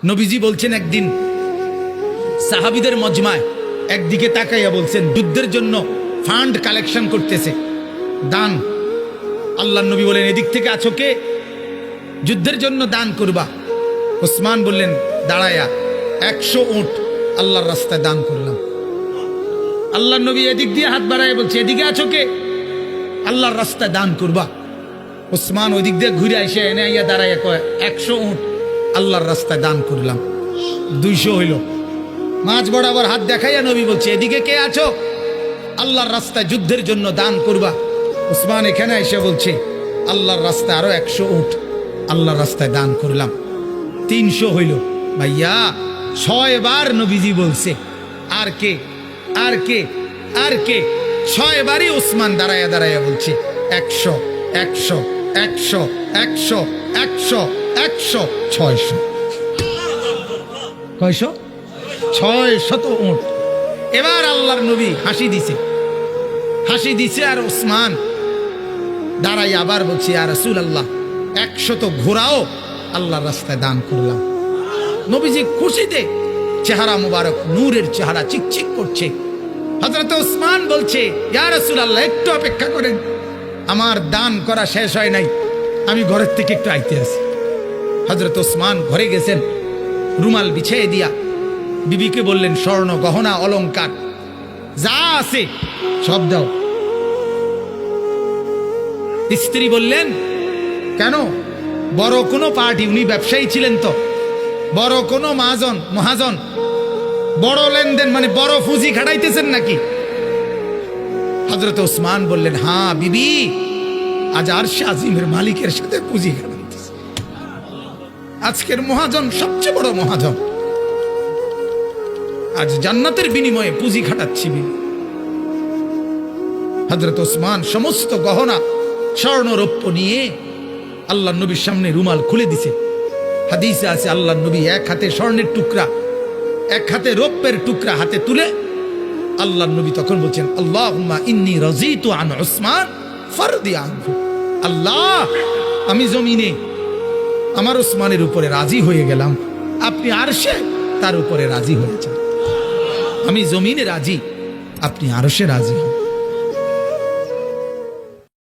নবীজি বলছেন একদিন সাহাবীদের মজমায় একদিকে তাকাইয়া বলছেন যুদ্ধের জন্য ফান্ড কালেকশন করতেছে, দান। আল্লাহর নবী বলেন এদিক থেকে আছো কে? যুদ্ধের জন্য দান করবা। ওসমান বললেন দাঁড়ায়া 100 উট আল্লাহর রাস্তায় দান করলাম। আল্লাহর নবী এদিক দিয়ে হাত বাড়ায় বলছে এদিকে আছো কে? আল্লাহর রাস্তায় দান করবা। ওসমান ওইদিক দিয়ে ঘুরে এসে এনে আইয়া দাঁড়াইয়া কয় 100 উট আল্লাহর রাস্তায় দান করলাম। 200 হইল। মাঝ বরাবর হাত দেখাইয়া নবী বলছে এদিকে কে আছো? আল্লাহর রাস্তায় যুদ্ধের জন্য দান করবা। ওসমান এখানে এসে বলছে আল্লাহর রাস্তায় আরো 100 উট আল্লাহর রাস্তায় দান করলাম। 300 হইল। ভাইয়া 6 বার নবীজি বলছে আর কে আর কে আর কে? 6 বারই ওসমান দাঁড়াইয়া দাঁড়াইয়া বলছে 100 100 100 100 100 100 600। কয়শো? 600 উট। এবার আল্লাহর নবী হাসি দিছে আর ওসমান দাঁড়াই আবার বলছে ইয়া রাসূলুল্লাহ 100 ঘোড়াও আল্লাহর রাস্তায় দান করলাম। নবীজি খুশিতে চেহারা মুবারক নূরের চেহারা চিকচিক করছে। হযরত ওসমান বলছে ইয়া রাসূলুল্লাহ একটু অপেক্ষা করেন, আমার দান করা শেষ হয় নাই, আমি ঘরের থেকে একটু আইতে আসি। হযরত ওসমান ঘরে গেছেন, রুমাল বিছিয়ে দিয়া বিবিকে বললেন স্বর্ণ গহনা অলংকার যা আছে সব দাও। স্ত্রী বললেন কেন? বড় কোনো পার্টি, উনি ব্যবসায়ী ছিলেন তো, বড় কোনো মহাজন, বড় লেনদেন মানে বড় পুঁজি খাটাইতেছেন নাকি? হযরত ওসমান বললেন হ্যাঁ বিবি, আজ আরশে আজিমের মালিকের সাথে পুঁজি খাটাইতেছে। আজকের মহাজন সবচেয়ে বড় মহাজন, আজ জান্নাতের বিনিময়ে পুঁজি খাটাচ্ছি বিবি। হযরত ওসমান সমস্ত গহনা স্বর্ণ রৌপ্য নিয়ে আল্লাহর নবীর সামনে রুমাল খুলে দিছে। হাদিসে আছে আল্লাহর নবী এক হাতে স্বর্ণের টুকরা এক হাতে রৌপ্যের টুকরা হাতে তুলে আল্লাহর নবী তখন বলছেন আল্লাহুম্মা ইন্নী রাযীতু আন উসমান ফারদি আনহু। আল্লাহ, আমি জমিনে আমার ওসমানের উপরে রাজি হয়ে গেলাম, আপনি আরশে তার উপরে রাজি হয়েছেন। আমি জমিনে রাজি, আপনি আরশে রাজি হন।